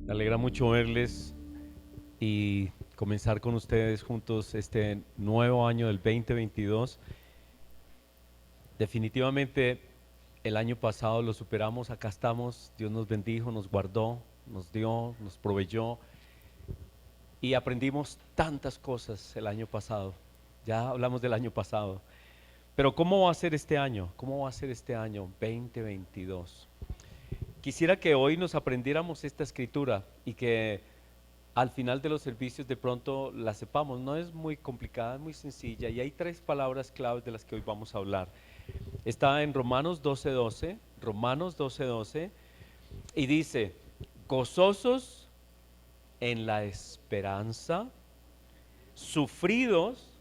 Me alegra mucho verles y comenzar con ustedes juntos este nuevo año del 2022. Definitivamente el año pasado lo superamos, acá estamos, Dios nos bendijo, nos guardó, nos dio, nos proveyó y aprendimos tantas cosas el año pasado. Ya hablamos del año pasado, pero ¿cómo va a ser este año? ¿Cómo va a ser este año 2022? Quisiera que hoy nos aprendiéramos esta escritura y que al final de los servicios de pronto la sepamos. No es muy complicada, es muy sencilla y hay tres palabras claves de las que hoy vamos a hablar. Está en Romanos 12:12, Romanos 12:12 y dice, gozosos en la esperanza, sufridos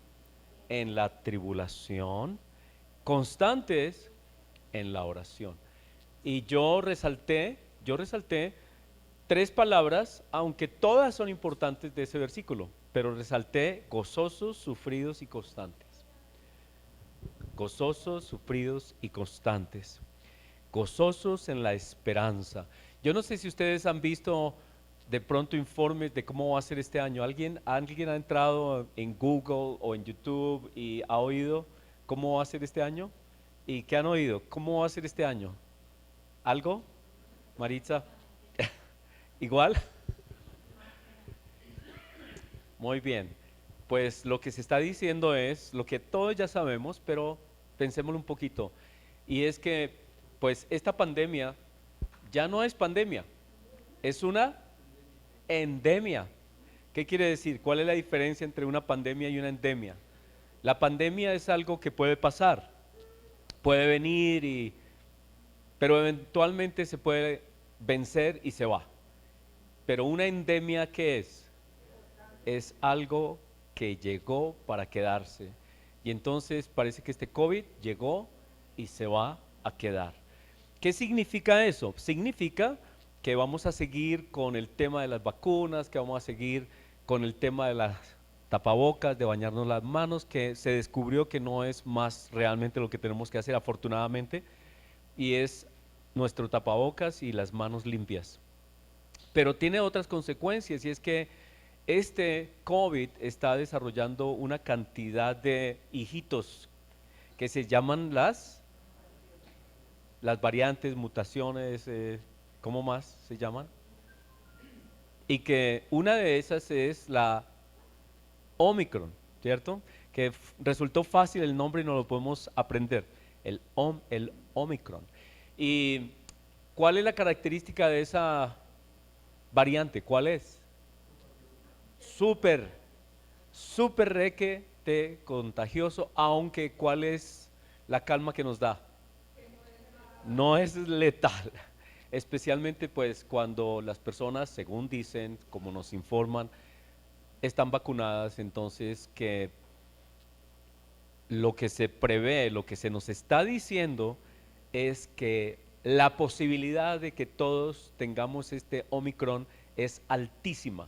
en la tribulación, constantes en la oración. Y yo resalté tres palabras, aunque todas son importantes de ese versículo, pero resalté gozosos, sufridos y constantes. Gozosos, sufridos y constantes. Gozosos en la esperanza. Yo no sé si ustedes han visto de pronto informes de cómo va a ser este año. ¿Alguien ha entrado en Google o en YouTube y ha oído cómo va a ser este año? ¿Y qué han oído? ¿Cómo va a ser este año? ¿Algo? Maritza, igual. Muy bien. Pues lo que se está diciendo es lo que todos ya sabemos, pero pensémoslo un poquito. Y es que, pues, esta pandemia ya no es pandemia, es una endemia. ¿Qué quiere decir? ¿Cuál es la diferencia entre una pandemia y una endemia? La pandemia es algo que puede pasar, puede venir pero eventualmente se puede vencer y se va. Pero una endemia, ¿qué es? Es algo que llegó para quedarse. Y entonces parece que este COVID llegó y se va a quedar. ¿Qué significa eso? Significa que vamos a seguir con el tema de las vacunas, que vamos a seguir con el tema de las tapabocas, de bañarnos las manos, que se descubrió que no es más realmente lo que tenemos que hacer, afortunadamente, y es nuestro tapabocas y las manos limpias. Pero tiene otras consecuencias y es que este COVID está desarrollando una cantidad de hijitos que se llaman las variantes, mutaciones, ¿cómo más se llaman? Y que una de esas es la Omicron, ¿cierto? Que resultó fácil el nombre y no lo podemos aprender, el Omicron. ¿Y cuál es la característica de esa variante? ¿Cuál es? Súper, súper reque de contagioso, aunque ¿cuál es la calma que nos da? No es letal, especialmente pues cuando las personas, según dicen, como nos informan, están vacunadas, entonces que lo que se prevé, lo que se nos está diciendo es que la posibilidad de que todos tengamos este Omicron es altísima.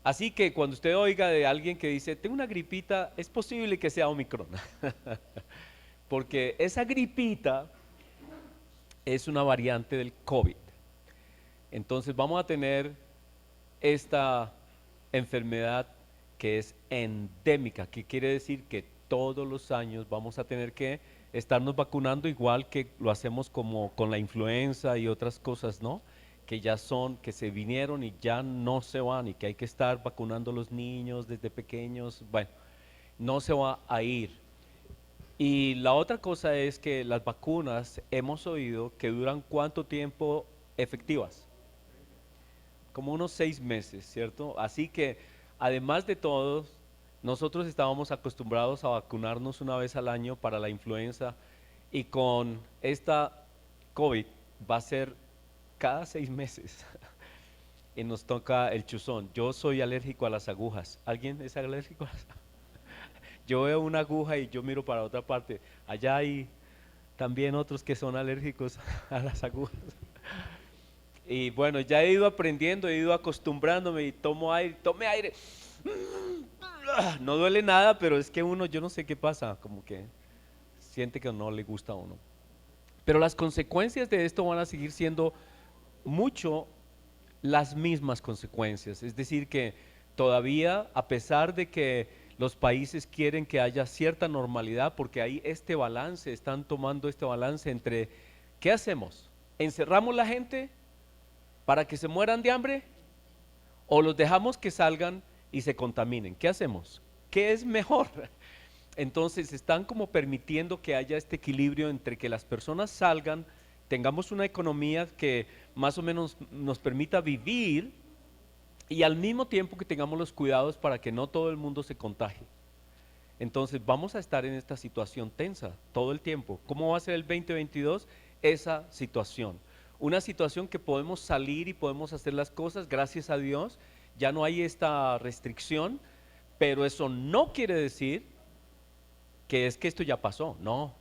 Así que cuando usted oiga de alguien que dice, tengo una gripita, es posible que sea Omicron, porque esa gripita es una variante del COVID. Entonces vamos a tener esta enfermedad que es endémica, que quiere decir que todos los años vamos a tener que estarnos vacunando igual que lo hacemos como con la influenza y otras cosas, ¿no? Que ya son, que se vinieron y ya no se van y que hay que estar vacunando a los niños desde pequeños. Bueno, no se va a ir. Y la otra cosa es que las vacunas hemos oído que duran cuánto tiempo efectivas, como unos 6 meses, ¿cierto? Así que además de todo, nosotros estábamos acostumbrados a vacunarnos una vez al año para la influenza y con esta COVID va a ser cada 6 meses y nos toca el chuzón. Yo soy alérgico a las agujas. ¿Alguien es alérgico a las agujas? Yo veo una aguja y yo miro para otra parte. Allá hay también otros que son alérgicos a las agujas. Y bueno, ya he ido aprendiendo, he ido acostumbrándome y tomo aire, tome aire. No duele nada, pero es que uno, yo no sé qué pasa, como que siente que no le gusta a uno. Pero las consecuencias de esto van a seguir siendo mucho las mismas consecuencias. Es decir, que todavía, a pesar de que los países quieren que haya cierta normalidad, porque hay este balance, están tomando este balance entre, ¿qué hacemos? ¿Encerramos la gente para que se mueran de hambre o los dejamos que salgan y se contaminen? ¿Qué hacemos? ¿Qué es mejor? Entonces están como permitiendo que haya este equilibrio entre que las personas salgan, tengamos una economía que más o menos nos permita vivir y al mismo tiempo que tengamos los cuidados para que no todo el mundo se contagie. Entonces vamos a estar en esta situación tensa todo el tiempo. ¿Cómo va a ser el 2022? Esa situación. Una situación que podemos salir y podemos hacer las cosas, gracias a Dios. Ya no hay esta restricción, pero eso no quiere decir que es que esto ya pasó. No.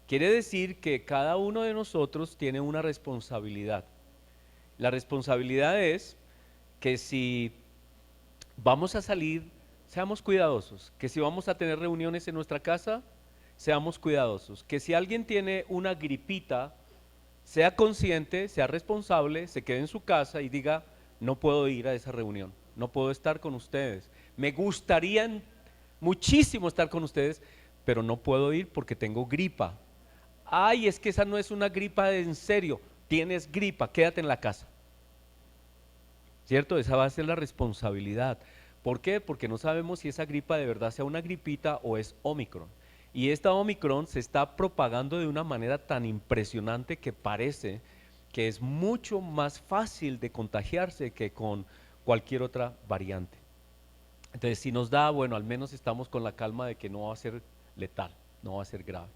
Quiere decir que cada uno de nosotros tiene una responsabilidad. La responsabilidad es que si vamos a salir, seamos cuidadosos, que si vamos a tener reuniones en nuestra casa, seamos cuidadosos, que si alguien tiene una gripita, sea consciente, sea responsable, se quede en su casa y diga, no puedo ir a esa reunión, no puedo estar con ustedes. Me gustaría muchísimo estar con ustedes, pero no puedo ir porque tengo gripa. Ay, es que esa no es una gripa en serio, tienes gripa, quédate en la casa. ¿Cierto? Esa va a ser la responsabilidad. ¿Por qué? Porque no sabemos si esa gripa de verdad sea una gripita o es Omicron. Y esta Omicron se está propagando de una manera tan impresionante que parece que es mucho más fácil de contagiarse que con cualquier otra variante. Entonces, si nos da, bueno, al menos estamos con la calma de que no va a ser letal, no va a ser grave.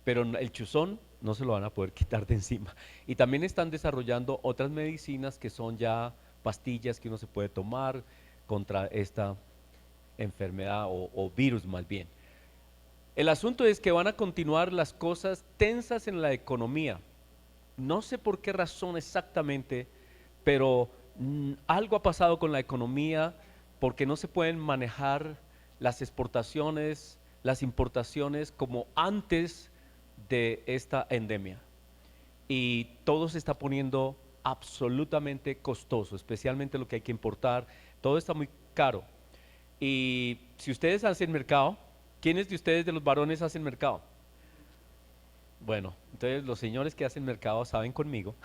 Pero el chuzón no se lo van a poder quitar de encima. Y también están desarrollando otras medicinas que son ya pastillas que uno se puede tomar contra esta enfermedad o virus más bien. El asunto es que van a continuar las cosas tensas en la economía. No sé por qué razón exactamente, pero algo ha pasado con la economía porque no se pueden manejar las exportaciones, las importaciones como antes de esta endemia. Y todo se está poniendo absolutamente costoso, especialmente lo que hay que importar. Todo está muy caro. Y si ustedes hacen mercado, ¿quiénes de ustedes de los varones hacen mercado? Bueno, entonces los señores que hacen mercado saben conmigo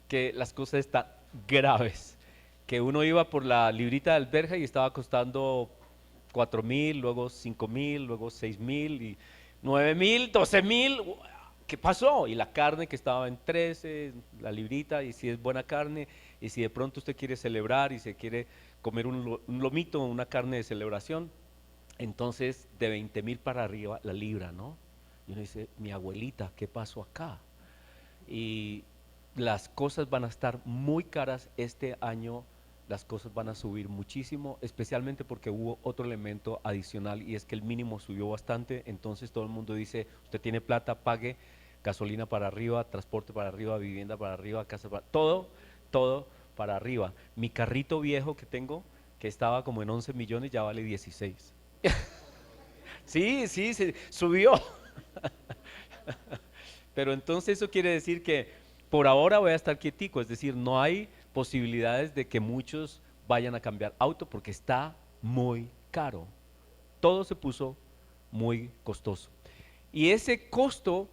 que las cosas están graves. Que uno iba por la librita de alberja y estaba costando 4.000, luego 5.000, luego 6.000 y 9.000, 12.000. ¿Qué pasó? Y la carne que estaba en 13, la librita, y si es buena carne, y si de pronto usted quiere celebrar y se quiere comer un lomito, una carne de celebración, entonces de 20.000 para arriba la libra, ¿no? Y uno dice, mi abuelita, ¿qué pasó acá? Y las cosas van a estar muy caras este año, las cosas van a subir muchísimo, especialmente porque hubo otro elemento adicional y es que el mínimo subió bastante, entonces todo el mundo dice, usted tiene plata, pague gasolina para arriba, transporte para arriba, vivienda para arriba, casa para todo para arriba. Mi carrito viejo que tengo, que estaba como en 11 millones, ya vale 16. Sí, sí, subió. Pero entonces eso quiere decir que por ahora voy a estar quietico, es decir, no hay posibilidades de que muchos vayan a cambiar auto porque está muy caro. Todo se puso muy costoso. Y ese costo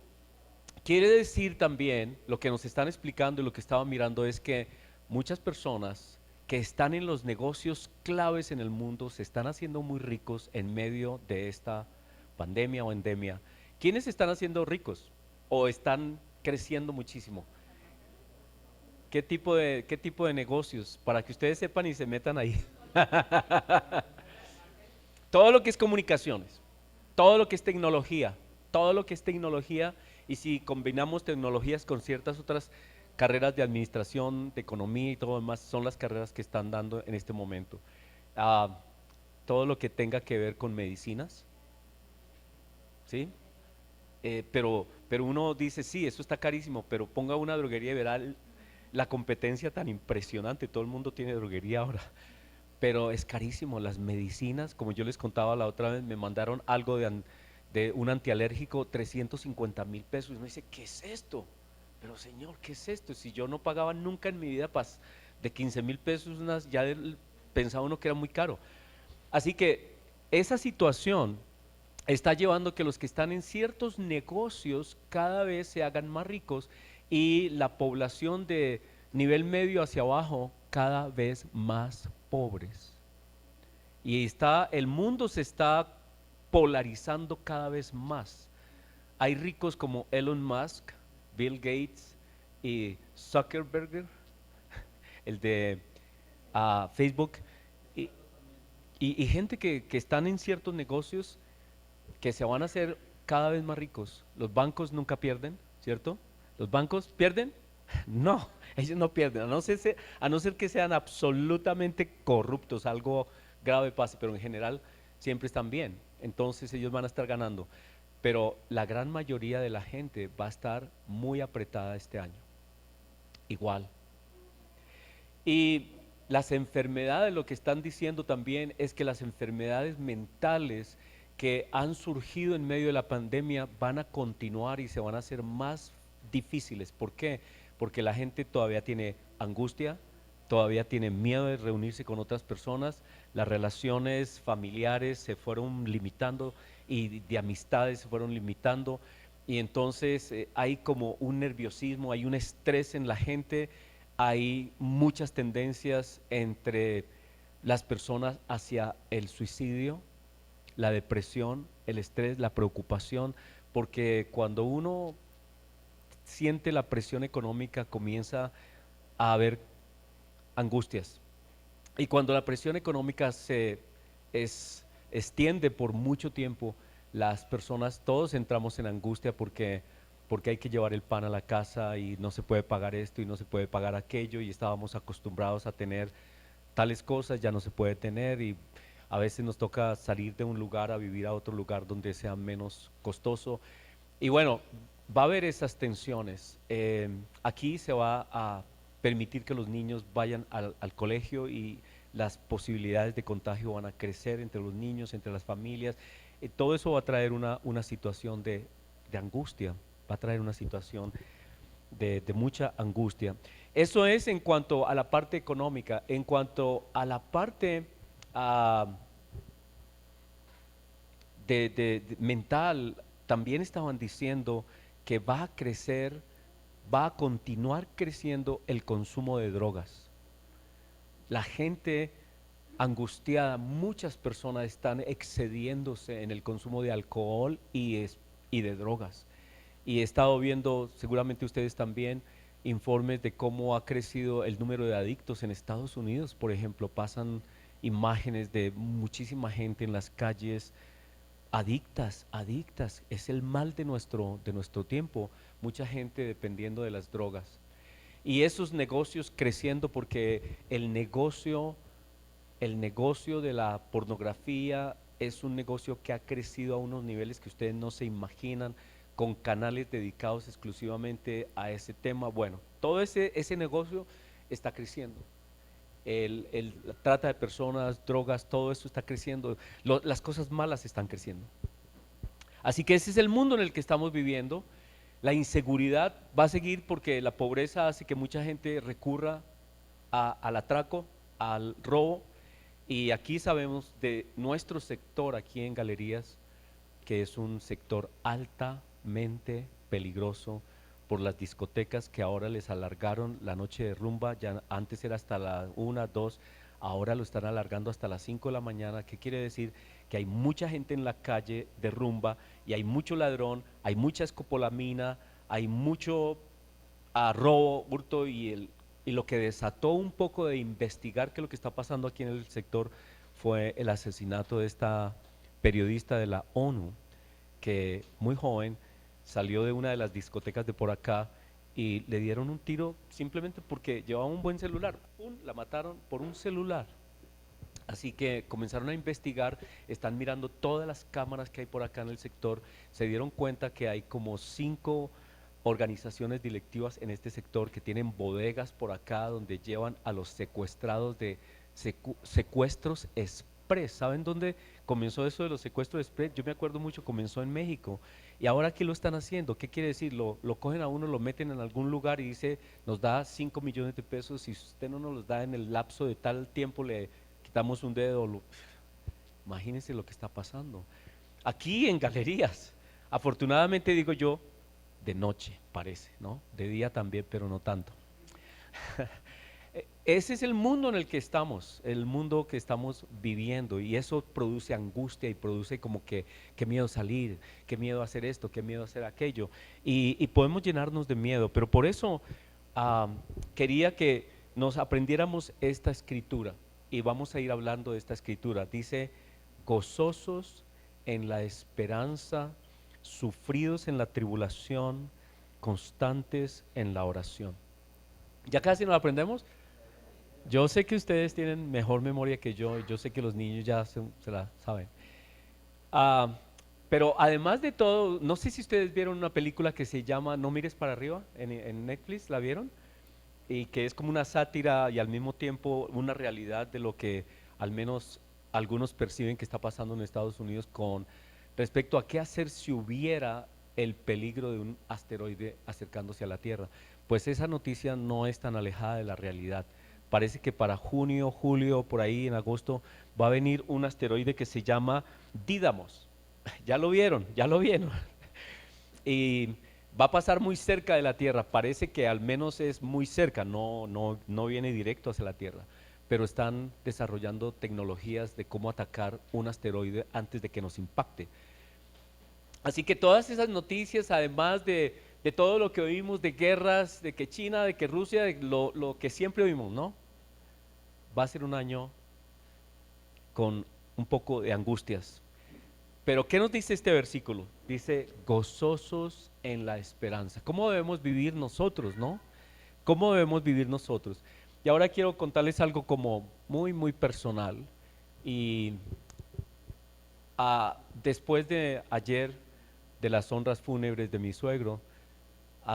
quiere decir también, lo que nos están explicando y lo que estaba mirando es que muchas personas que están en los negocios claves en el mundo se están haciendo muy ricos en medio de esta pandemia o endemia. ¿Quiénes se están haciendo ricos o están creciendo muchísimo? ¿Qué tipo de negocios? Para que ustedes sepan y se metan ahí. Todo lo que es comunicaciones, todo lo que es tecnología, todo lo que es tecnología, y si combinamos tecnologías con ciertas otras carreras de administración, de economía y todo lo demás, son las carreras que están dando en este momento. Ah, todo lo que tenga que ver con medicinas, ¿sí? Pero uno dice, sí, eso está carísimo, pero ponga una droguería y verá la competencia tan impresionante, todo el mundo tiene droguería ahora, pero es carísimo. Las medicinas, como yo les contaba la otra vez, me mandaron algo de un antialérgico, 350.000 pesos, y uno dice, ¿qué es esto? pero Señor, ¿qué es esto? Si yo no pagaba nunca en mi vida de 15,000 pesos, pensaba uno que era muy caro. Así que esa situación está llevando que los que están en ciertos negocios cada vez se hagan más ricos y la población de nivel medio hacia abajo cada vez más pobres. Y el mundo se está polarizando cada vez más. Hay ricos como Elon Musk, Bill Gates y Zuckerberg, el de Facebook, y, y gente que están en ciertos negocios que se van a hacer cada vez más ricos. Los bancos nunca pierden, ¿cierto? ¿Los bancos pierden? No, ellos no pierden, a no ser que sean absolutamente corruptos, algo grave pase, pero en general siempre están bien. Entonces ellos van a estar ganando. Pero la gran mayoría de la gente va a estar muy apretada este año. Igual. Y las enfermedades, lo que están diciendo también es que las enfermedades mentales que han surgido en medio de la pandemia van a continuar y se van a hacer más difíciles. ¿Por qué? Porque la gente todavía tiene angustia, todavía tiene miedo de reunirse con otras personas, las relaciones familiares se fueron limitando y de amistades se fueron limitando y entonces hay como un nerviosismo, hay un estrés en la gente, hay muchas tendencias entre las personas hacia el suicidio, la depresión, el estrés, la preocupación, porque cuando uno siente la presión económica comienza a haber angustias. Y cuando la presión económica extiende por mucho tiempo, las personas, todos entramos en angustia porque hay que llevar el pan a la casa y no se puede pagar esto y no se puede pagar aquello y estábamos acostumbrados a tener tales cosas, ya no se puede tener y a veces nos toca salir de un lugar a vivir a otro lugar donde sea menos costoso. Y bueno, va a haber esas tensiones. Aquí se va a permitir que los niños vayan al colegio y las posibilidades de contagio van a crecer entre los niños, entre las familias. Todo eso va a traer una situación de angustia, va a traer una situación de mucha angustia. Eso es en cuanto a la parte económica. En cuanto a la parte ah, mental, también estaban diciendo que va a crecer, va a continuar creciendo el consumo de drogas. La gente angustiada, muchas personas están excediéndose en el consumo de alcohol y de drogas. Y he estado viendo, seguramente ustedes también, informes de cómo ha crecido el número de adictos en Estados Unidos. Por ejemplo, pasan imágenes de muchísima gente en las calles adictas, adictas. Es el mal de nuestro tiempo. Mucha gente dependiendo de las drogas. Y esos negocios creciendo porque el negocio de la pornografía es un negocio que ha crecido a unos niveles que ustedes no se imaginan, con canales dedicados exclusivamente a ese tema. Bueno, todo ese negocio está creciendo. La trata de personas, drogas, todo esto está creciendo. Las cosas malas están creciendo. Así que ese es el mundo en el que estamos viviendo. La inseguridad va a seguir porque la pobreza hace que mucha gente recurra al atraco, al robo. Y aquí sabemos de nuestro sector aquí en Galerías, que es un sector altamente peligroso por las discotecas que ahora les alargaron la noche de rumba, ya antes era hasta la 1, 2, ahora lo están alargando hasta las 5 de la mañana. ¿Qué quiere decir? Que hay mucha gente en la calle de rumba y hay mucho ladrón, hay mucha escopolamina, hay mucho robo, hurto y lo que desató un poco de investigar qué es lo que está pasando aquí en el sector fue el asesinato de esta periodista de la ONU que muy joven salió de una de las discotecas de por acá y le dieron un tiro simplemente porque llevaba un buen celular. ¡Pum! La mataron por un celular. Así que comenzaron a investigar, están mirando todas las cámaras que hay por acá en el sector, se dieron cuenta que hay como 5 organizaciones directivas en este sector que tienen bodegas por acá donde llevan a los secuestrados de secuestros express. ¿Saben dónde comenzó eso de los secuestros express? Yo me acuerdo mucho, comenzó en México. Y ahora, ¿qué lo están haciendo? ¿Qué quiere decir? Lo cogen a uno, lo meten en algún lugar y dice, nos da 5 millones de pesos, si usted no nos los da en el lapso de tal tiempo, le quitamos un dedo. Imagínense lo que está pasando. Aquí en galerías, afortunadamente digo yo, de noche parece, ¿no? De día también, pero no tanto. Ese es el mundo en el que estamos, el mundo que estamos viviendo, y eso produce angustia y produce como que qué miedo salir, qué miedo hacer esto, qué miedo hacer aquello, y podemos llenarnos de miedo, pero por eso quería que nos aprendiéramos esta escritura, y vamos a ir hablando de esta escritura. Dice, gozosos en la esperanza, sufridos en la tribulación, constantes en la oración. ¿Ya casi nos aprendemos? Yo sé que ustedes tienen mejor memoria que yo sé que los niños ya se la saben. Ah, pero además de todo, no sé si ustedes vieron una película que se llama No mires para arriba en Netflix, ¿la vieron? Y que es como una sátira y al mismo tiempo una realidad de lo que al menos algunos perciben que está pasando en Estados Unidos con respecto a qué hacer si hubiera el peligro de un asteroide acercándose a la Tierra. Pues esa noticia no es tan alejada de la realidad. Parece que para junio, julio, por ahí en agosto, va a venir un asteroide que se llama Dídamos. Ya lo vieron, ya lo vieron. Y va a pasar muy cerca de la Tierra. Parece que al menos es muy cerca, no viene directo hacia la Tierra. Pero están desarrollando tecnologías de cómo atacar un asteroide antes de que nos impacte. Así que todas esas noticias, además de todo lo que oímos de guerras, de que China, de que Rusia, de lo que siempre oímos, ¿no? Va a ser un año con un poco de angustias. Pero ¿qué nos dice este versículo? Dice, gozosos en la esperanza. ¿Cómo debemos vivir nosotros, no? ¿Cómo debemos vivir nosotros? Y ahora quiero contarles algo como muy, muy personal. Y después de ayer, de las honras fúnebres de mi suegro,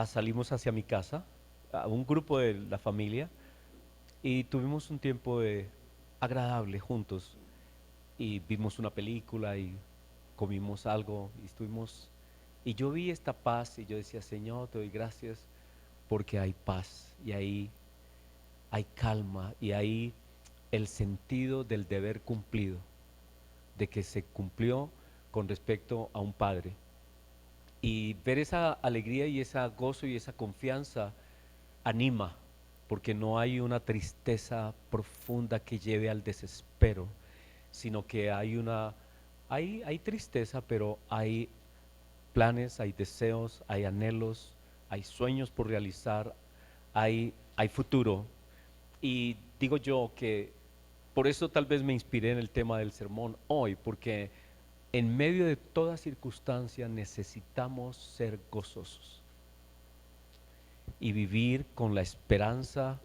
salimos hacia mi casa, a un grupo de la familia, y tuvimos un tiempo agradable juntos. Y vimos una película y comimos algo y estuvimos, y yo vi esta paz y yo decía, Señor, te doy gracias porque hay paz y ahí hay calma y hay el sentido del deber cumplido, de que se cumplió con respecto a un padre. Y ver esa alegría y ese gozo y esa confianza anima, porque no hay una tristeza profunda que lleve al desespero, sino que hay tristeza, pero hay planes, hay deseos, hay anhelos, hay sueños por realizar, hay futuro. Y digo yo que por eso tal vez me inspiré en el tema del sermón hoy, porque en medio de toda circunstancia necesitamos ser gozosos y vivir con la esperanza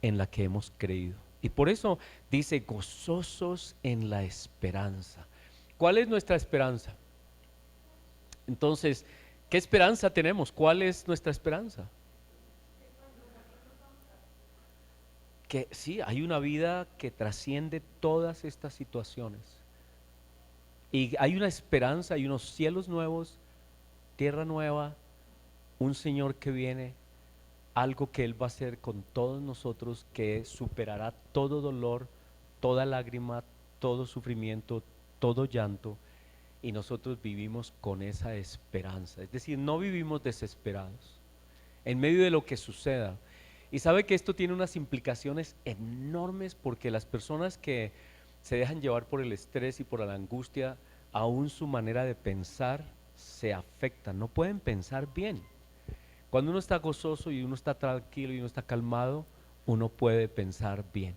en la que hemos creído. Y por eso dice, gozosos en la esperanza. ¿Cuál es nuestra esperanza? Entonces, ¿qué esperanza tenemos? ¿Cuál es nuestra esperanza? Que sí, hay una vida que trasciende todas estas situaciones. Y hay una esperanza, hay unos cielos nuevos, tierra nueva, un Señor que viene, algo que Él va a hacer con todos nosotros, que superará todo dolor, toda lágrima, todo sufrimiento, todo llanto, y nosotros vivimos con esa esperanza. Es decir, no vivimos desesperados en medio de lo que suceda. Y sabe que esto tiene unas implicaciones enormes, porque las personas que se dejan llevar por el estrés y por la angustia, aún su manera de pensar se afecta, no pueden pensar bien. Cuando uno está gozoso y uno está tranquilo y uno está calmado, uno puede pensar bien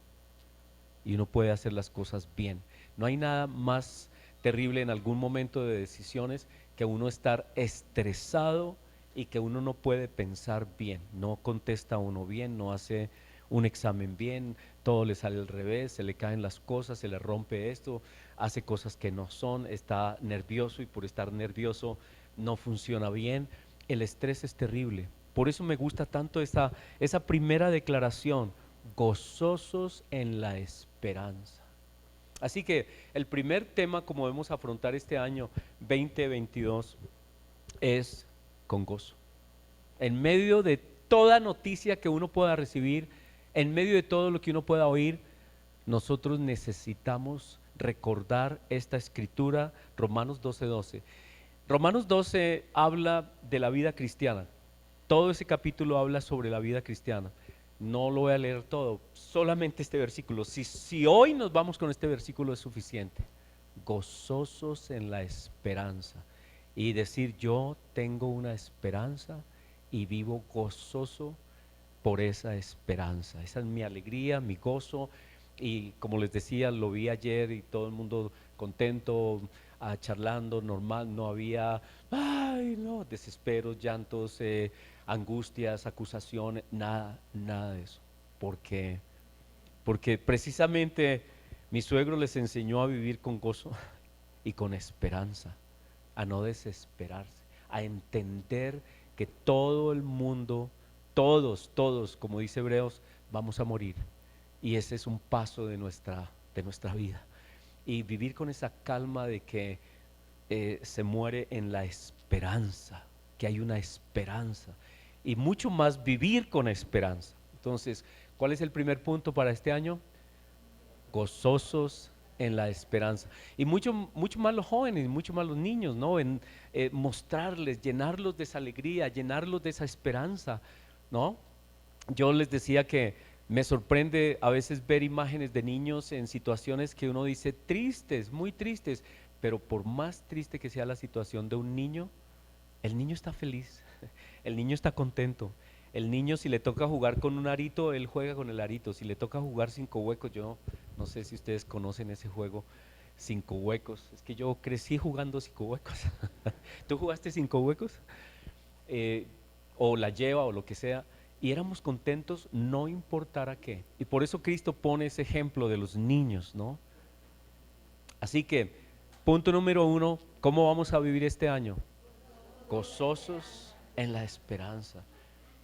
y uno puede hacer las cosas bien. No hay nada más terrible en algún momento de decisiones que uno estar estresado y que uno no puede pensar bien, no contesta uno bien, no hace un examen bien, todo le sale al revés, se le caen las cosas, se le rompe esto, hace cosas que no son, está nervioso y por estar nervioso no funciona bien. El estrés es terrible. Por eso me gusta tanto esa primera declaración, gozosos en la esperanza. Así que el primer tema como debemos afrontar este año 2022 es con gozo. En medio de toda noticia que uno pueda recibir, en medio de todo lo que uno pueda oír, nosotros necesitamos recordar esta escritura, Romanos 12:12. Romanos 12 habla de la vida cristiana. Todo ese capítulo habla sobre la vida cristiana. No lo voy a leer todo, solamente este versículo. Si hoy nos vamos con este versículo es suficiente. Gozosos en la esperanza. Y decir, yo tengo una esperanza y vivo gozoso por esa esperanza. Esa es mi alegría, mi gozo. Y como les decía, lo vi ayer y todo el mundo contento, charlando, normal, no había, ay, no, desesperos, llantos, angustias, acusaciones, nada, nada de eso. Porque, porque precisamente mi suegro les enseñó a vivir con gozo y con esperanza, a no desesperarse, a entender que todo el mundo, todos, como dice Hebreos, vamos a morir. Y ese es un paso de nuestra vida. Y vivir con esa calma de que se muere en la esperanza, que hay una esperanza. Y mucho más vivir con esperanza. Entonces, ¿cuál es el primer punto para este año? Gozosos en la esperanza. Y mucho más los jóvenes, mucho más los niños, ¿no? En mostrarles, llenarlos de esa alegría, llenarlos de esa esperanza, ¿no? Yo les decía que me sorprende a veces ver imágenes de niños en situaciones que uno dice tristes, muy tristes, pero por más triste que sea la situación de un niño, el niño está feliz, el niño está contento. El niño, si le toca jugar con un arito, él juega con el arito. Si le toca jugar cinco huecos, yo no sé si ustedes conocen ese juego, cinco huecos. Es que yo crecí jugando cinco huecos. ¿Tú jugaste cinco huecos? Eh, o la lleva o lo que sea. Y éramos contentos, no importara qué. Y por eso Cristo pone ese ejemplo de los niños, ¿no? Así que, punto número uno, ¿cómo vamos a vivir este año? Gozosos en la esperanza.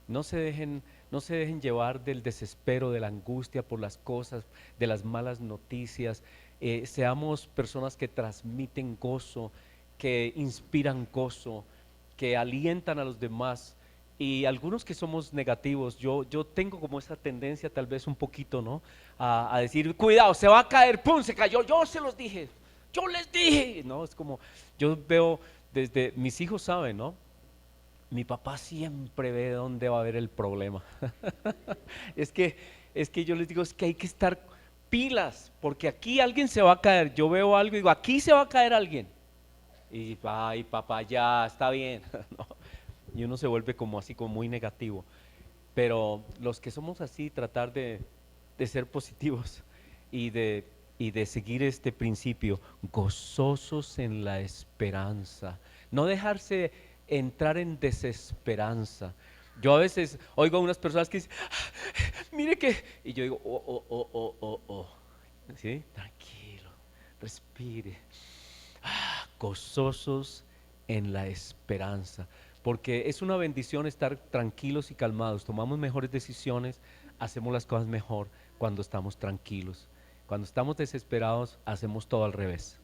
No se dejen llevar del desespero, de la angustia por las cosas, de las malas noticias. Seamos personas que transmiten gozo, que inspiran gozo, que alientan a los demás. Y algunos que somos negativos, yo tengo como esa tendencia tal vez un poquito, ¿no? A decir, cuidado, se va a caer, ¡pum! Se cayó, yo se los dije, yo les dije, ¿no? Es como, yo veo desde, mis hijos saben, ¿no? Mi papá siempre ve dónde va a haber el problema. Es que, es que yo les digo, es que hay que estar pilas, porque aquí alguien se va a caer. Yo veo algo y digo, aquí se va a caer alguien. Y, ay, papá, ya, está bien. No. Y uno se vuelve como así, como muy negativo. Pero los que somos así, tratar de ser positivos y de seguir este principio, gozosos en la esperanza, no dejarse entrar en desesperanza. Yo a veces oigo a unas personas que dicen, "Ah, mire que", y yo digo, oh, ¿sí? Tranquilo, respire, gozosos en la esperanza, porque es una bendición estar tranquilos y calmados, tomamos mejores decisiones, hacemos las cosas mejor cuando estamos tranquilos. Cuando estamos desesperados, hacemos todo al revés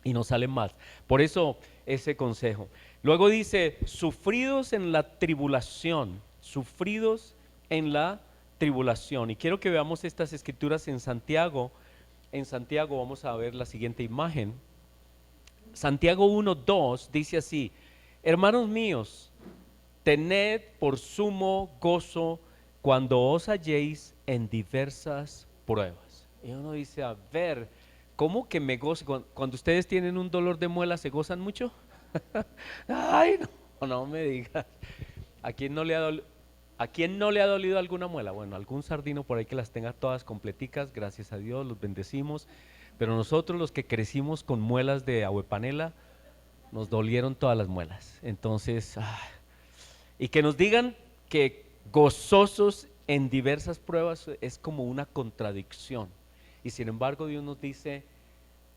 y nos sale mal. Por eso ese consejo. Luego dice, sufridos en la tribulación, sufridos en la tribulación. Y quiero que veamos estas escrituras en Santiago. En Santiago vamos a ver la siguiente imagen. Santiago 1:2 dice así, hermanos míos, tened por sumo gozo cuando os halléis en diversas pruebas. Y uno dice, a ver, ¿cómo que me gozo? Cuando ustedes tienen un dolor de muela, ¿se gozan mucho? Ay, no, no me digas. ¿A quién no le ha ¿A quién no le ha dolido alguna muela? Bueno, algún sardino por ahí que las tenga todas completicas, gracias a Dios, los bendecimos. Pero nosotros los que crecimos con muelas de ahuepanela, nos dolieron todas las muelas. Entonces, y que nos digan que gozosos en diversas pruebas es como una contradicción. Y sin embargo Dios nos dice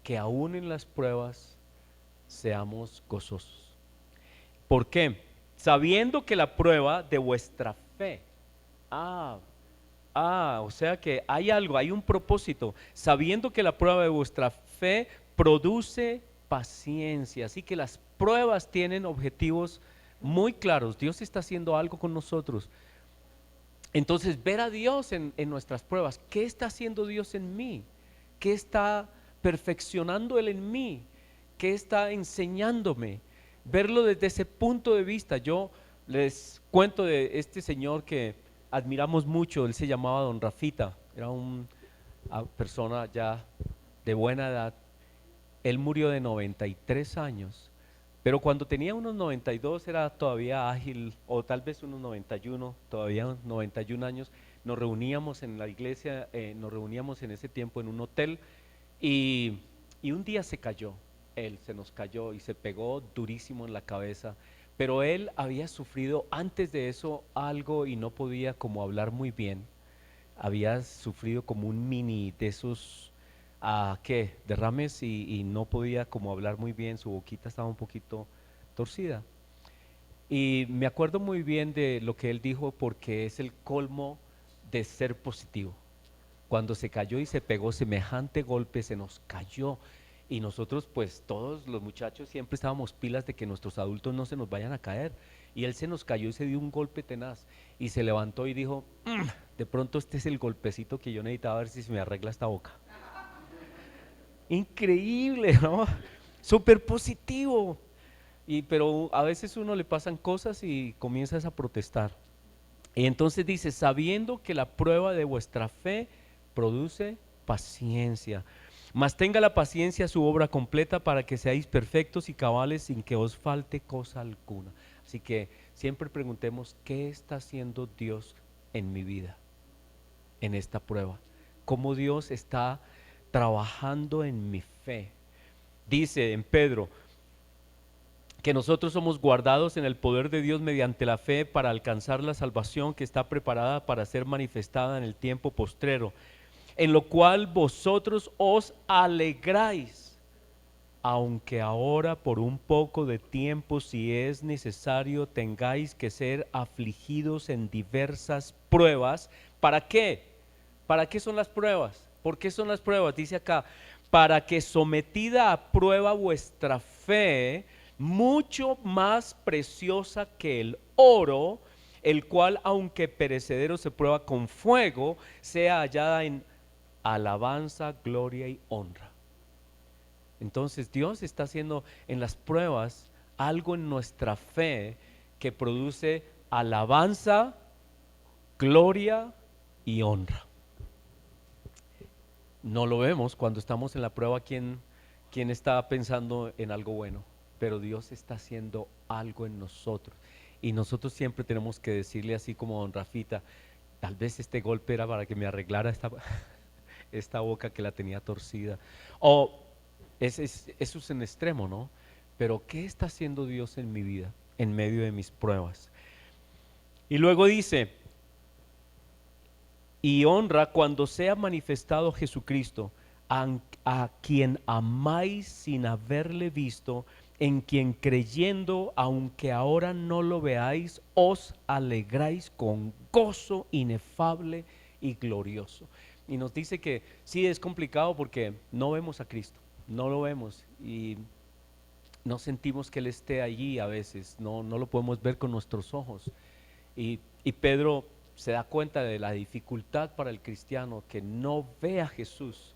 que aún en las pruebas seamos gozosos. ¿Por qué? Sabiendo que la prueba de vuestra fe. O sea que hay algo, hay un propósito, sabiendo que la prueba de vuestra fe produce paciencia. Así que las pruebas tienen objetivos muy claros. Dios está haciendo algo con nosotros. Entonces, ver a Dios en nuestras pruebas. ¿Qué está haciendo Dios en mí? ¿Qué está perfeccionando Él en mí? ¿Qué está enseñándome? Verlo desde ese punto de vista. Yo les cuento de este señor que admiramos mucho. Él se llamaba Don Rafita. Era una persona ya de buena edad. Él murió de 93 años. Pero cuando tenía unos 92 era todavía ágil, o tal vez unos 91, todavía 91 años. Nos reuníamos en la iglesia, nos reuníamos en ese tiempo en un hotel y, y un día se cayó. Él se nos cayó y se pegó durísimo en la cabeza. Pero él había sufrido antes de eso algo y no podía como hablar muy bien. Había sufrido como un mini de esos derrames y no podía como hablar muy bien, su boquita estaba un poquito torcida. Y me acuerdo muy bien de lo que él dijo porque es el colmo de ser positivo. Cuando se cayó y se pegó semejante golpe, se nos cayó. Y nosotros, pues todos los muchachos siempre estábamos pilas de que nuestros adultos no se nos vayan a caer. Y él se nos cayó y se dio un golpe tenaz. Y se levantó y dijo, de pronto este es el golpecito que yo necesitaba, a ver si se me arregla esta boca. Increíble, ¿no? Súper positivo. Pero a veces uno le pasan cosas y comienzas a protestar. Y entonces dice, sabiendo que la prueba de vuestra fe produce paciencia. Mas tenga la paciencia su obra completa para que seáis perfectos y cabales sin que os falte cosa alguna. Así que siempre preguntemos, ¿qué está haciendo Dios en mi vida, en esta prueba? ¿Cómo Dios está trabajando en mi fe? Dice en Pedro que nosotros somos guardados en el poder de Dios mediante la fe para alcanzar la salvación que está preparada para ser manifestada en el tiempo postrero, en lo cual vosotros os alegráis, aunque ahora por un poco de tiempo, si es necesario, tengáis que ser afligidos en diversas pruebas. ¿Para qué? ¿Para qué son las pruebas? ¿Por qué son las pruebas? Dice acá, para que sometida a prueba vuestra fe, mucho más preciosa que el oro, el cual aunque perecedero se prueba con fuego, sea hallada en alabanza, gloria y honra. Entonces Dios está haciendo en las pruebas algo en nuestra fe que produce alabanza, gloria y honra. No lo vemos cuando estamos en la prueba quién está pensando en algo bueno, pero Dios está haciendo algo en nosotros. Y nosotros siempre tenemos que decirle así como don Rafita, tal vez este golpe era para que me arreglara esta boca que la tenía torcida. O eso es en extremo, ¿no? Pero ¿qué está haciendo Dios en mi vida, en medio de mis pruebas? Y luego dice, y honra cuando sea manifestado Jesucristo, a quien amáis sin haberle visto, en quien creyendo, aunque ahora no lo veáis, os alegráis con gozo inefable y glorioso. Y nos dice que sí es complicado porque no vemos a Cristo, no lo vemos y no sentimos que Él esté allí a veces, no lo podemos ver con nuestros ojos. Y Pedro se da cuenta de la dificultad para el cristiano que no ve a Jesús,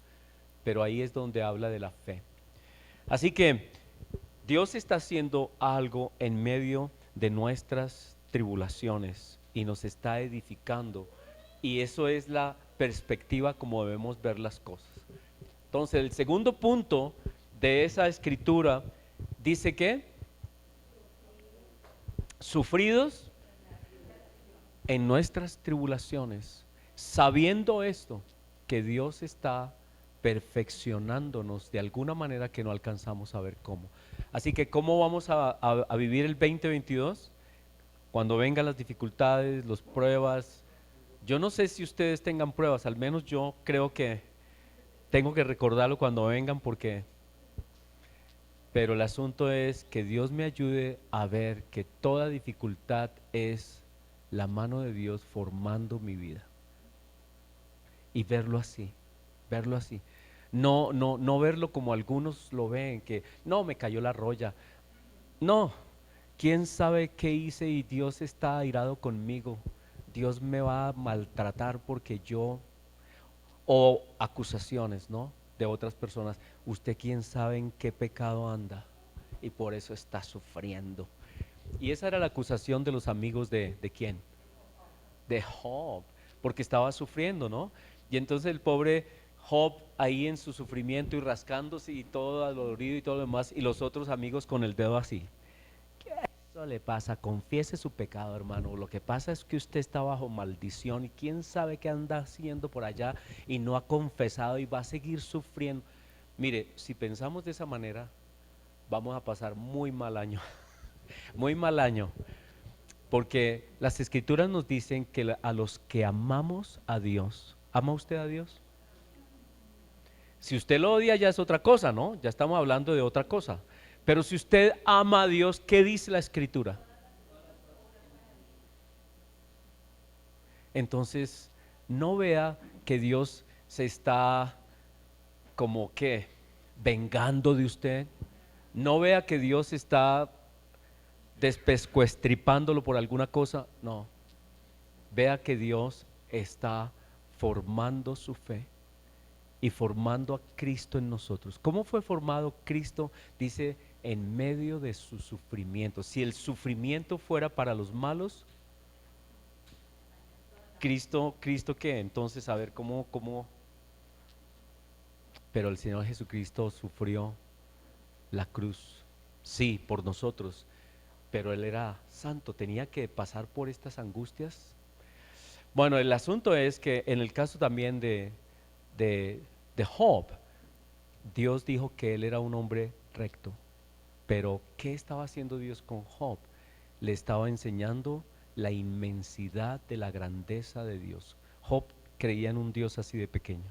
pero ahí es donde habla de la fe. Así que Dios está haciendo algo en medio de nuestras tribulaciones y nos está edificando, y eso es la perspectiva como debemos ver las cosas. Entonces el segundo punto de esa escritura dice que sufridos en nuestras tribulaciones, sabiendo esto, que Dios está perfeccionándonos de alguna manera que no alcanzamos a ver cómo. Así que ¿cómo vamos a vivir el 2022? Cuando vengan las dificultades, las pruebas. Yo no sé si ustedes tengan pruebas, al menos yo creo que tengo que recordarlo cuando vengan pero el asunto es que Dios me ayude a ver que toda dificultad es la mano de Dios formando mi vida. y verlo así, verlo así. No, no, no verlo como algunos lo ven, que no, me cayó la roya. No, quién sabe qué hice y Dios está airado conmigo. Dios me va a maltratar porque yo, o acusaciones, ¿no? De otras personas. Usted quién sabe en qué pecado anda y por eso está sufriendo. Y esa era la acusación de los amigos ¿de quién? De Job, porque estaba sufriendo, ¿no? Y entonces el pobre Job ahí en su sufrimiento y rascándose y todo dolorido y todo lo demás, y los otros amigos con el dedo así. Eso le pasa, confiese su pecado, hermano. Lo que pasa es que usted está bajo maldición y quién sabe qué anda haciendo por allá y no ha confesado y va a seguir sufriendo. Mire, si pensamos de esa manera, vamos a pasar muy mal año, muy mal año, porque las escrituras nos dicen que a los que amamos a Dios, ¿ama usted a Dios? Si usted lo odia ya es otra cosa, ¿no? Ya estamos hablando de otra cosa. Pero si usted ama a Dios, ¿qué dice la escritura? Entonces, no vea que Dios se está como que vengando de usted. No vea que Dios está despescuestripándolo por alguna cosa. No, vea que Dios está formando su fe y formando a Cristo en nosotros. ¿Cómo fue formado Cristo? Dice, en medio de su sufrimiento. Si el sufrimiento fuera para los malos, Cristo qué, entonces a ver cómo, pero el Señor Jesucristo sufrió la cruz, sí, por nosotros, pero Él era santo, tenía que pasar por estas angustias. Bueno, el asunto es que en el caso también de, de Job, Dios dijo que él era un hombre recto, pero ¿qué estaba haciendo Dios con Job? Le estaba enseñando la inmensidad de la grandeza de Dios. Job creía en un Dios así de pequeño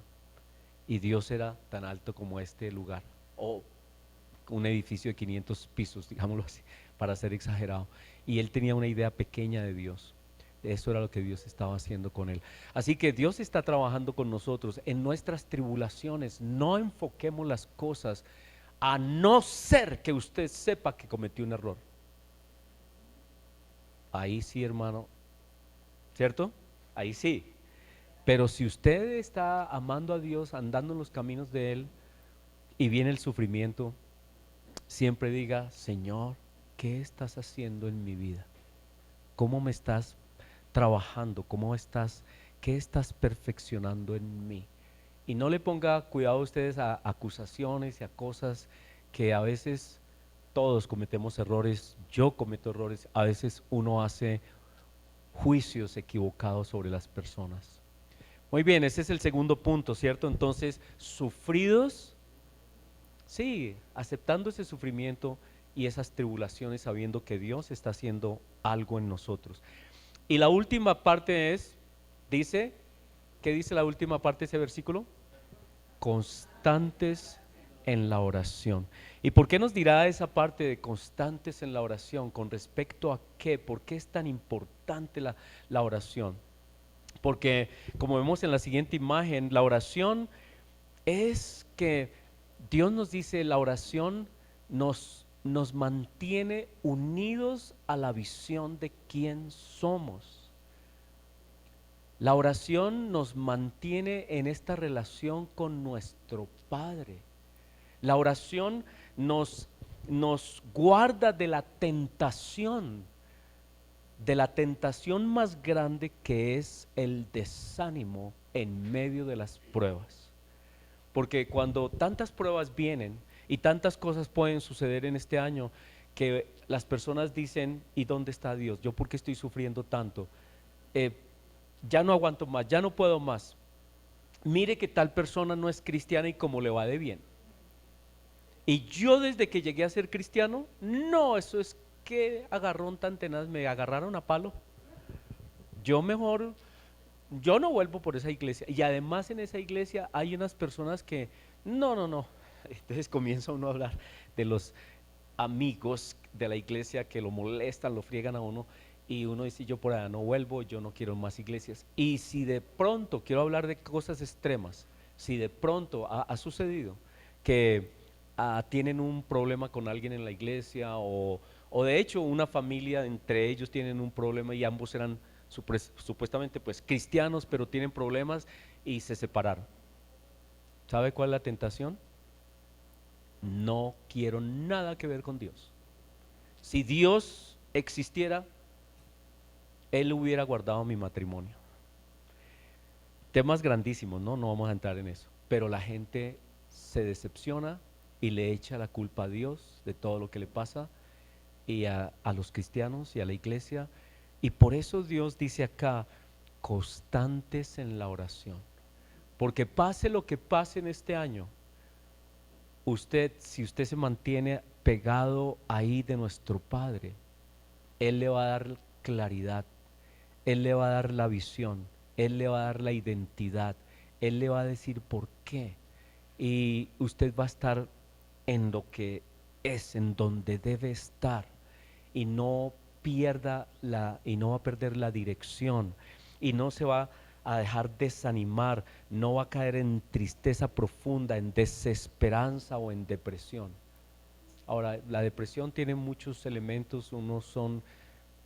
y Dios era tan alto como este lugar, o un edificio de 500 pisos, digámoslo así, para ser exagerado. Y él tenía una idea pequeña de Dios. Eso era lo que Dios estaba haciendo con él. Así que Dios está trabajando con nosotros en nuestras tribulaciones. No enfoquemos las cosas a no ser que usted sepa que cometió un error. Ahí sí, hermano, ¿cierto? Ahí sí. Pero si usted está amando a Dios, andando en los caminos de Él y viene el sufrimiento, siempre diga, Señor, ¿qué estás haciendo en mi vida? ¿Cómo me estás trabajando? ¿Qué estás perfeccionando en mí? Y no le ponga cuidado a ustedes a acusaciones y a cosas que a veces todos cometemos errores, yo cometo errores, a veces uno hace juicios equivocados sobre las personas. Muy bien, ese es el segundo punto, ¿cierto? Entonces, sufridos, sí, aceptando ese sufrimiento y esas tribulaciones, sabiendo que Dios está haciendo algo en nosotros. Y la última parte es, dice, ¿qué dice la última parte de ese versículo? Constantes en la oración. ¿Y por qué nos dirá esa parte de constantes en la oración? ¿Con respecto a qué? ¿Por qué es tan importante la oración? Porque como vemos en la siguiente imagen, la oración es que Dios nos dice, la oración nos mantiene unidos a la visión de quién somos. La oración nos mantiene en esta relación con nuestro Padre. La oración nos guarda de la tentación más grande, que es el desánimo en medio de las pruebas. Porque cuando tantas pruebas vienen y tantas cosas pueden suceder en este año, que las personas dicen, ¿y dónde está Dios? ¿Yo por qué estoy sufriendo tanto? Eh, ya no aguanto más, ya no puedo más. Mire que tal persona no es cristiana y cómo le va de bien. Y yo desde que llegué a ser cristiano, no, eso es que agarrón tan tenaz, me agarraron a palo. Yo mejor, yo no vuelvo por esa iglesia. Y además en esa iglesia hay unas personas que, no, no, no. Entonces comienza uno a hablar de los amigos de la iglesia que lo molestan, lo friegan a uno. y uno dice, yo por allá no vuelvo, yo no quiero más iglesias. Y si de pronto, quiero hablar de cosas extremas, si de pronto ha sucedido que tienen un problema con alguien en la iglesia o de hecho una familia entre ellos tienen un problema y ambos eran supuestamente pues cristianos, pero tienen problemas y se separaron. ¿Sabe cuál es la tentación? No quiero nada que ver con Dios. Si Dios existiera, Él hubiera guardado mi matrimonio. Temas grandísimos, ¿no? No vamos a entrar en eso. Pero la gente se decepciona y le echa la culpa a Dios de todo lo que le pasa y a los cristianos y a la iglesia. Y por eso Dios dice acá, constantes en la oración. Porque pase lo que pase en este año, si usted se mantiene pegado ahí de nuestro Padre, Él le va a dar claridad, Él le va a dar la visión, Él le va a dar la identidad, Él le va a decir por qué. Y usted va a estar en lo que es, en donde debe estar, y no y no va a perder la dirección, y no se va a dejar desanimar, no va a caer en tristeza profunda, en desesperanza o en depresión. Ahora, la depresión tiene muchos elementos, unos son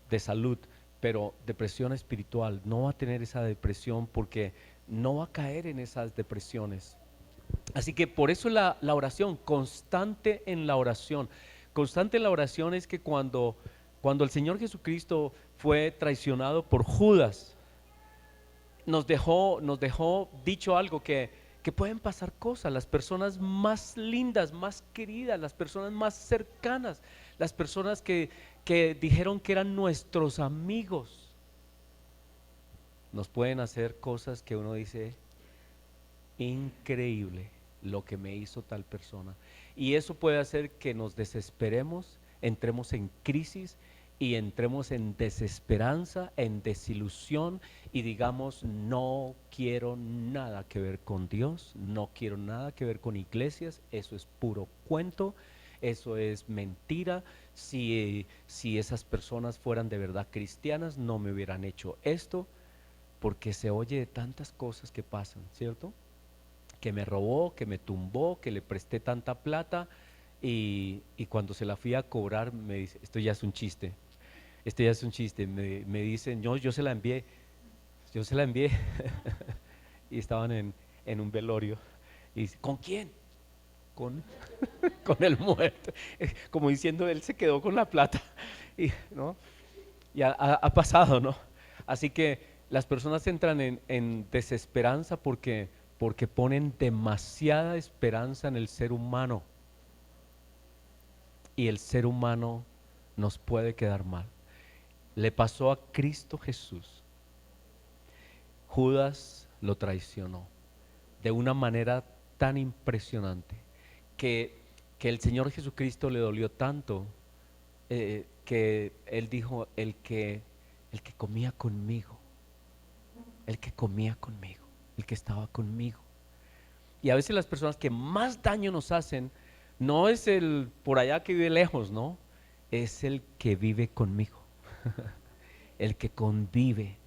de salud, pero depresión espiritual, no va a tener esa depresión porque no va a caer en esas depresiones. Así que por eso la oración, constante en la oración. Constante en la oración es que cuando el Señor Jesucristo fue traicionado por Judas, nos dejó dicho algo que pueden pasar cosas, las personas más lindas, más queridas, las personas más cercanas, las personas que dijeron que eran nuestros amigos, nos pueden hacer cosas que uno dice, increíble lo que me hizo tal persona. Y eso puede hacer que nos desesperemos, entremos en crisis y entremos en desesperanza, en desilusión y digamos, no quiero nada que ver con Dios, no quiero nada que ver con iglesias, eso es puro cuento, eso es mentira. Si esas personas fueran de verdad cristianas, no me hubieran hecho esto, porque se oye de tantas cosas que pasan, ¿cierto? Que me robó, que me tumbó, que le presté tanta plata y cuando se la fui a cobrar me dice, esto ya es un chiste, esto ya es un chiste, me dicen, yo se la envié, yo se la envié y estaban en un velorio y dice, ¿con quién? Con, con el muerto, como diciendo, él se quedó con la plata y, ¿no? Y ha pasado, ¿no? Así que las personas entran en desesperanza porque ponen demasiada esperanza en el ser humano y el ser humano nos puede quedar mal. Le pasó a Cristo Jesús. Judas lo traicionó de una manera tan impresionante que el Señor Jesucristo le dolió tanto que Él dijo, el que comía conmigo, el que comía conmigo, el que estaba conmigo. Y a veces las personas que más daño nos hacen no es el por allá que vive lejos, no, es el que vive conmigo, el que convive.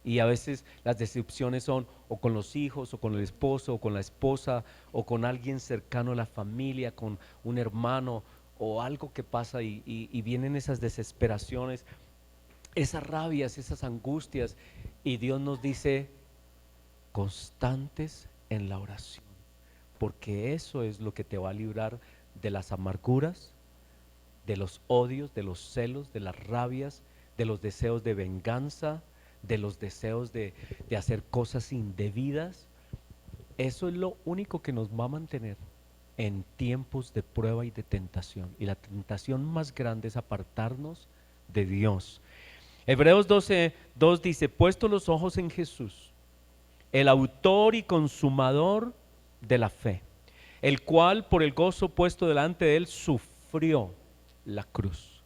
Y a veces las decepciones son o con los hijos, o con el esposo, o con la esposa, o con alguien cercano a la familia, con un hermano, o algo que pasa y vienen esas desesperaciones, esas rabias, esas angustias, y Dios nos dice, constantes en la oración, porque eso es lo que te va a librar de las amarguras, de los odios, de los celos, de las rabias, de los deseos de venganza, de los deseos de hacer cosas indebidas. Eso es lo único que nos va a mantener en tiempos de prueba y de tentación. Y la tentación más grande es apartarnos de Dios. Hebreos 12:2 dice, puesto los ojos en Jesús, el autor y consumador de la fe, el cual por el gozo puesto delante de él sufrió la cruz,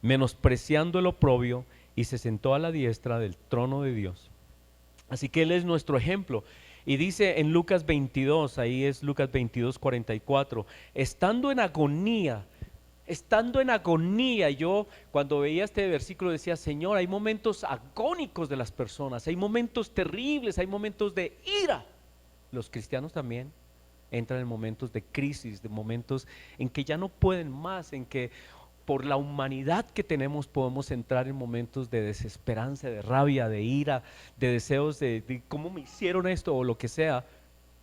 menospreciando el oprobio, y se sentó a la diestra del trono de Dios. Así que él es nuestro ejemplo. Y dice en Lucas 22, ahí es Lucas 22:44, estando en agonía, estando en agonía. Yo cuando veía este versículo decía, Señor, hay momentos agónicos de las personas, hay momentos terribles, hay momentos de ira. Los cristianos también entran en momentos de crisis, de momentos en que ya no pueden más, en que por la humanidad que tenemos podemos entrar en momentos de desesperanza, de rabia, de ira, de deseos de cómo me hicieron esto o lo que sea.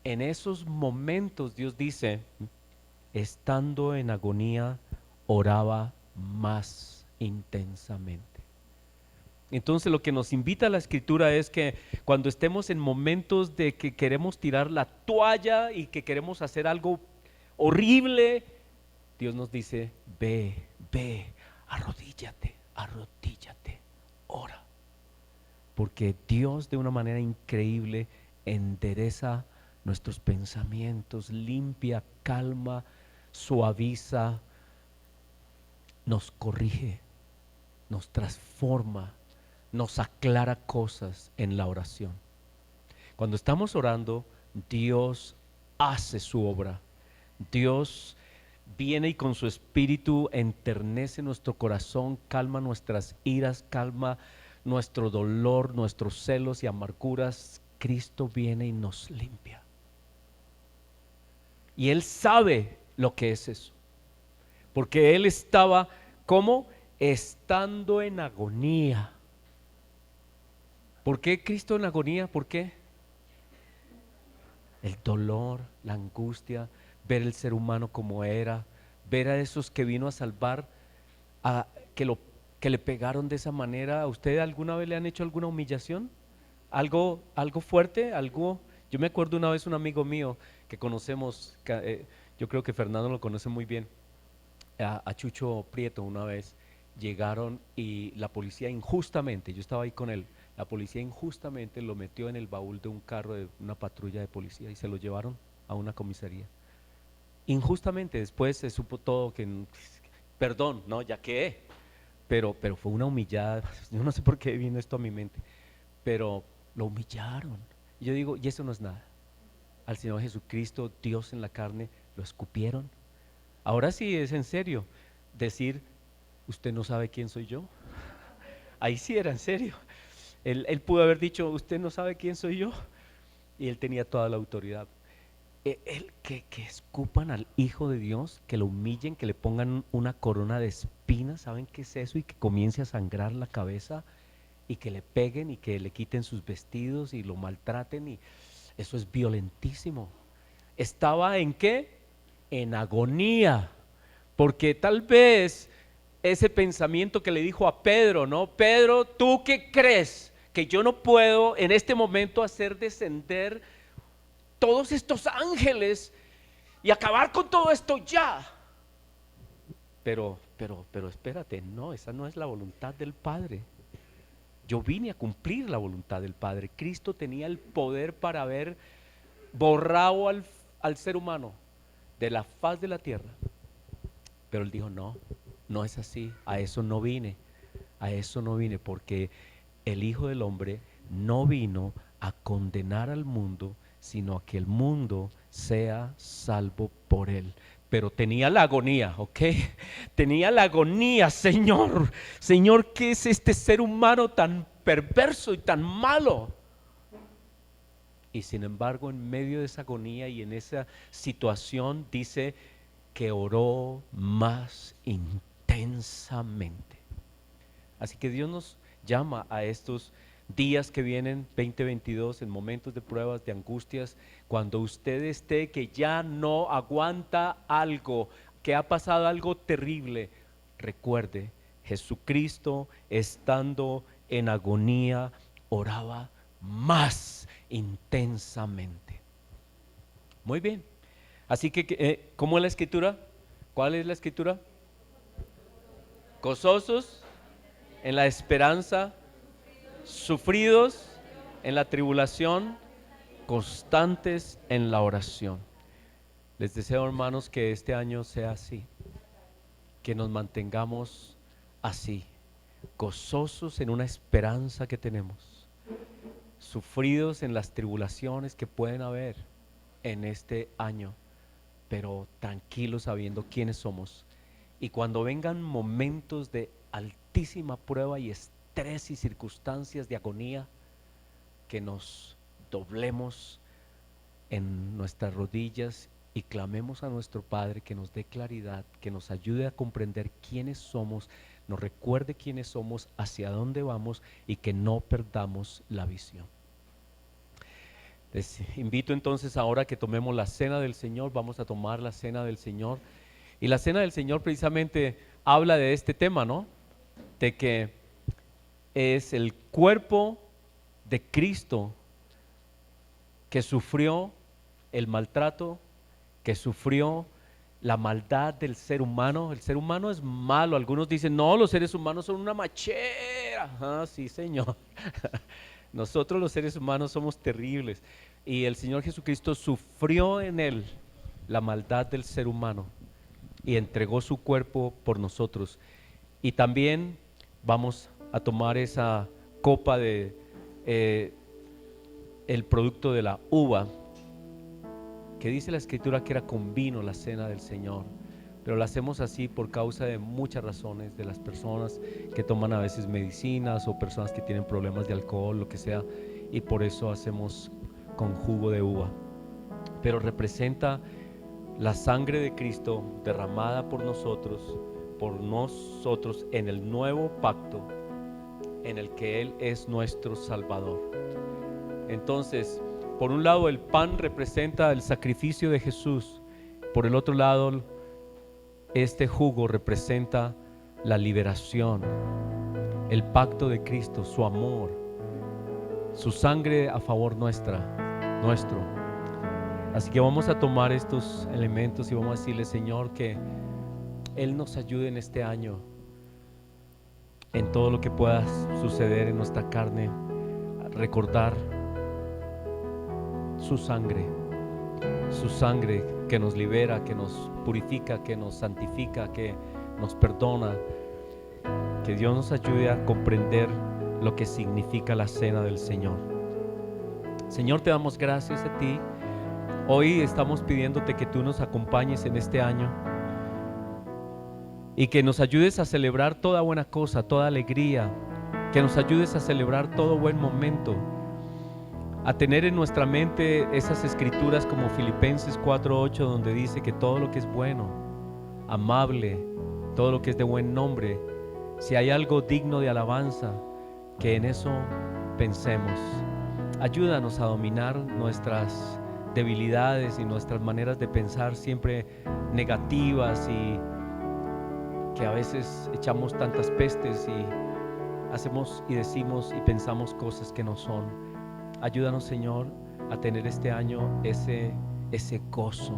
En esos momentos Dios dice, estando en agonía, oraba más intensamente. Entonces lo que nos invita a la escritura es que cuando estemos en momentos de que queremos tirar la toalla y que queremos hacer algo horrible, Dios nos dice, ve, arrodíllate, ora. Porque Dios de una manera increíble endereza nuestros pensamientos, limpia, calma, suaviza, nos corrige, nos transforma, nos aclara cosas en la oración. Cuando estamos orando, Dios hace su obra. Dios viene y con su espíritu enternece nuestro corazón, calma nuestras iras, calma nuestro dolor, nuestros celos y amarguras. Cristo viene y nos limpia. Y Él sabe lo que es eso. Porque Él estaba, ¿cómo? Estando en agonía. ¿Por qué Cristo en agonía? ¿Por qué? El dolor, la angustia, ver el ser humano como era, ver a esos que vino a salvar, a, que le pegaron de esa manera. ¿A usted alguna vez le han hecho alguna humillación? ¿Algo fuerte? Yo me acuerdo una vez un amigo mío que conocemos, yo creo que Fernando lo conoce muy bien, a Chucho Prieto una vez llegaron y la policía injustamente, yo estaba ahí con él, la policía injustamente lo metió en el baúl de un carro de una patrulla de policía y se lo llevaron a una comisaría. Injustamente, después se supo todo que, perdón, no, ya que, pero fue una humillada, yo no sé por qué vino esto a mi mente, pero lo humillaron. Y yo digo, y eso no es nada. Al Señor Jesucristo, Dios en la carne, lo escupieron. Ahora sí es en serio decir, usted no sabe quién soy yo. Ahí sí era en serio. Él pudo haber dicho, usted no sabe quién soy yo. Y él tenía toda la autoridad. Que escupan al Hijo de Dios, que lo humillen, que le pongan una corona de espinas, ¿saben qué es eso? Y que comience a sangrar la cabeza y que le peguen y que le quiten sus vestidos y lo maltraten. Y eso es violentísimo. ¿Estaba en qué? En agonía. Porque tal vez ese pensamiento que le dijo a Pedro, ¿no? Pedro, ¿tú qué crees? Que yo no puedo en este momento hacer descender todos estos ángeles y acabar con todo esto ya. Pero espérate, no, esa no es la voluntad del Padre. Yo vine a cumplir la voluntad del Padre. Cristo tenía el poder para haber borrado al ser humano de la faz de la tierra. Pero él dijo, no, no es así, a eso no vine, porque el Hijo del Hombre no vino a condenar al mundo, sino a que el mundo sea salvo por él. Pero tenía la agonía, ¿ok? Tenía la agonía, Señor, ¿qué es este ser humano tan perverso y tan malo? Y sin embargo, en medio de esa agonía y en esa situación, dice que oró más intensamente. Así que Dios nos llama a estos días que vienen, 2022, en momentos de pruebas, de angustias, cuando usted esté que ya no aguanta algo, que ha pasado algo terrible, recuerde, Jesucristo estando en agonía, oraba más intensamente. Muy bien. Así que, ¿cómo es la escritura? ¿Cuál es la escritura? Gozosos en la esperanza, sufridos en la tribulación, constantes en la oración. Les deseo, hermanos, que este año sea así, que nos mantengamos así, gozosos en una esperanza que tenemos, sufridos en las tribulaciones que pueden haber en este año, pero tranquilos sabiendo quiénes somos Y cuando vengan momentos de altísima prueba y estrés y circunstancias de agonía, que nos doblemos en nuestras rodillas y clamemos a nuestro Padre que nos dé claridad, que nos ayude a comprender quiénes somos, nos recuerde quiénes somos, hacia dónde vamos y que no perdamos la visión. Les invito entonces ahora que tomemos la cena del Señor. Vamos a tomar la cena del Señor. Y la cena del Señor precisamente habla de este tema, ¿no? De que es el cuerpo de Cristo que sufrió el maltrato, que sufrió la maldad del ser humano. El ser humano es malo. Algunos dicen, no, los seres humanos son una machera. Ah, sí, Señor. Nosotros los seres humanos somos terribles. Y el Señor Jesucristo sufrió en él la maldad del ser humano y entregó su cuerpo por nosotros. Y también vamos a tomar esa copa de el producto de la uva, que dice la Escritura que era con vino la cena del Señor, pero la hacemos así por causa de muchas razones, de las personas que toman a veces medicinas o personas que tienen problemas de alcohol, lo que sea, y por eso hacemos con jugo de uva. Pero representa la sangre de Cristo derramada por nosotros en el nuevo pacto en el que Él es nuestro Salvador. Entonces, por un lado el pan representa el sacrificio de Jesús, por el otro lado este jugo representa la liberación, el pacto de Cristo, su amor, su sangre a favor nuestro. Así que vamos a tomar estos elementos y vamos a decirle, Señor, que Él nos ayude en este año, en todo lo que pueda suceder en nuestra carne, a recordar su sangre que nos libera, que nos purifica, que nos santifica, que nos perdona. Que Dios nos ayude a comprender lo que significa la cena del Señor. Señor, te damos gracias a ti. Hoy estamos pidiéndote que tú nos acompañes en este año y que nos ayudes a celebrar toda buena cosa, toda alegría, que nos ayudes a celebrar todo buen momento, a tener en nuestra mente esas escrituras como Filipenses 4:8, donde dice que todo lo que es bueno, amable, todo lo que es de buen nombre, si hay algo digno de alabanza, que en eso pensemos. Ayúdanos a dominar nuestras debilidades y nuestras maneras de pensar siempre negativas, y que a veces echamos tantas pestes y hacemos y decimos y pensamos cosas que no son. Ayúdanos, Señor, a tener este año ese gozo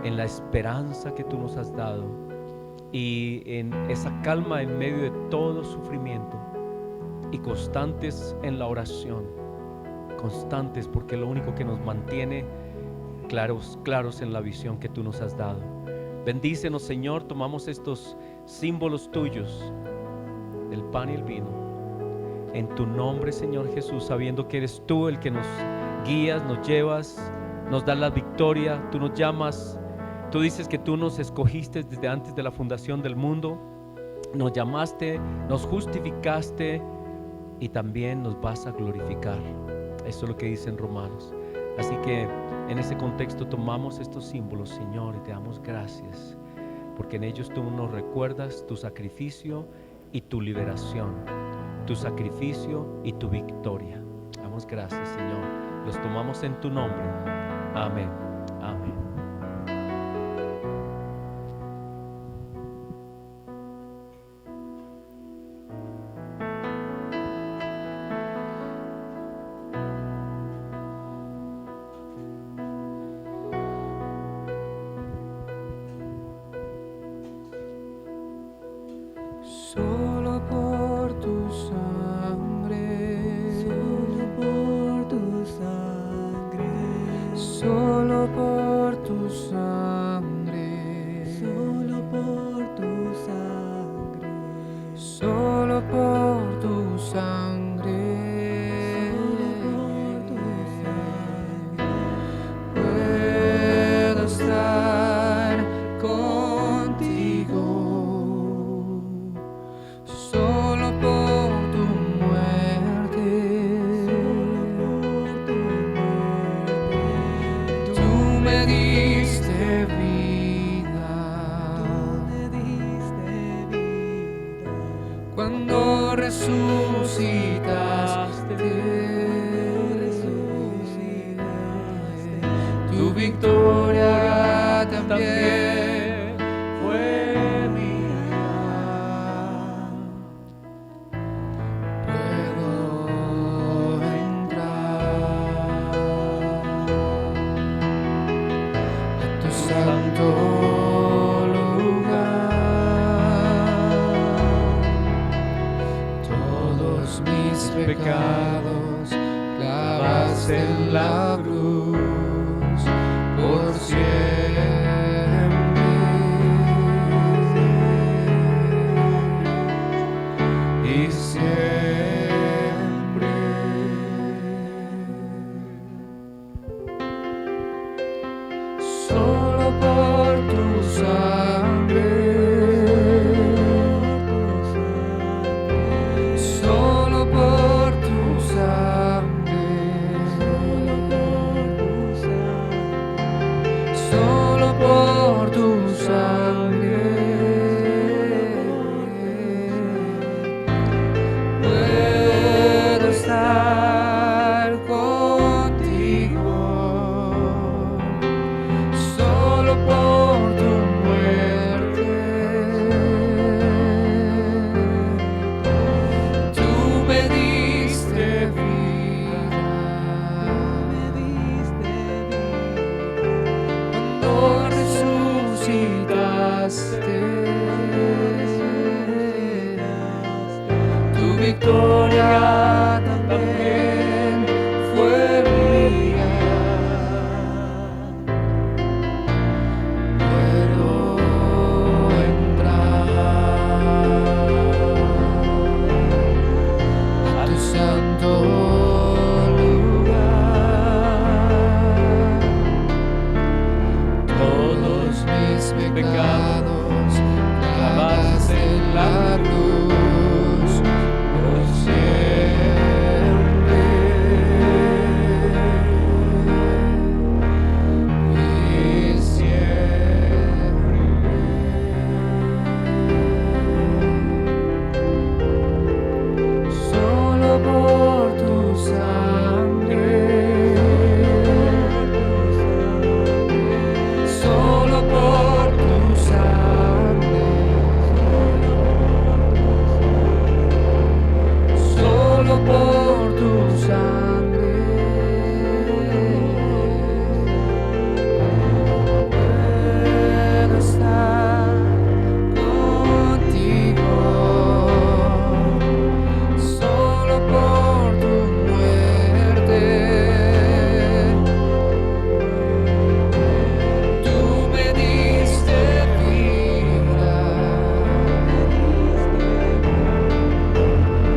en la esperanza que tú nos has dado y en esa calma en medio de todo sufrimiento, y constantes en la oración, constantes, porque lo único que nos mantiene claros en la visión que tú nos has dado. Bendícenos, Señor. Tomamos estos símbolos tuyos, el pan y el vino, en tu nombre, Señor Jesús, sabiendo que eres tú el que nos guías, nos llevas, nos das la victoria. Tú nos llamas, tú dices que tú nos escogiste desde antes de la fundación del mundo, nos llamaste, nos justificaste y también nos vas a glorificar. Eso es lo que dice en Romanos. Así que en ese contexto tomamos estos símbolos, Señor, y te damos gracias, porque en ellos tú nos recuerdas tu sacrificio y tu liberación, tu sacrificio y tu victoria. Damos gracias, Señor. Los tomamos en tu nombre. Amén. Amén. Solo por tu sangre, solo por tu sangre, solo por victoria también fue mía. Puedo entrar a tu santo lugar. Todos mis pecados clavaste en la cruz por siempre, y siempre. Solo por tu sangre, solo por tu sangre, solo por tu sangre, puedo estar contigo. Solo por tu muerte, tú me diste vida, cuando resucitaste, tu victoria también fue mía. Puedo entrar a tu santo lugar. Todos mis pecados clavaste en la cruz por siempre, y siempre. Solo por tu sangre, solo por tu sangre, solo por tu sangre, puedo estar contigo. Solo por tu muerte, tú me diste vida,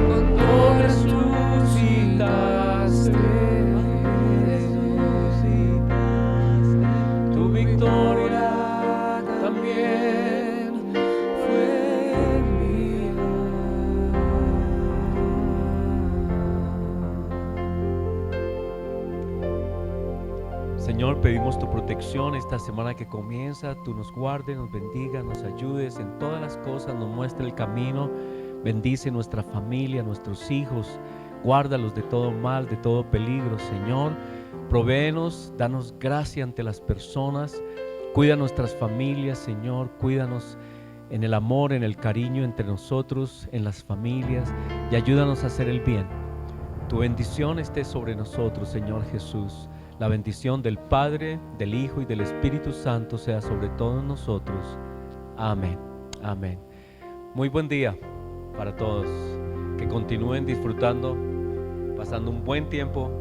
cuando resucitaste, tu victoria también fue mía. Señor, pedimos tu protección esta semana que comienza. Tú nos guardes, nos bendiga, nos ayudes en todas las cosas, nos muestre el camino. Bendice nuestra familia, nuestros hijos. Guárdalos de todo mal, de todo peligro, Señor. Provéenos, danos gracia ante las personas. Cuida nuestras familias, Señor. Cuídanos en el amor, en el cariño entre nosotros, en las familias. Y ayúdanos a hacer el bien. Tu bendición esté sobre nosotros, Señor Jesús. La bendición del Padre, del Hijo y del Espíritu Santo sea sobre todos nosotros. Amén. Amén. Muy buen día para todos. Que continúen disfrutando, pasando un buen tiempo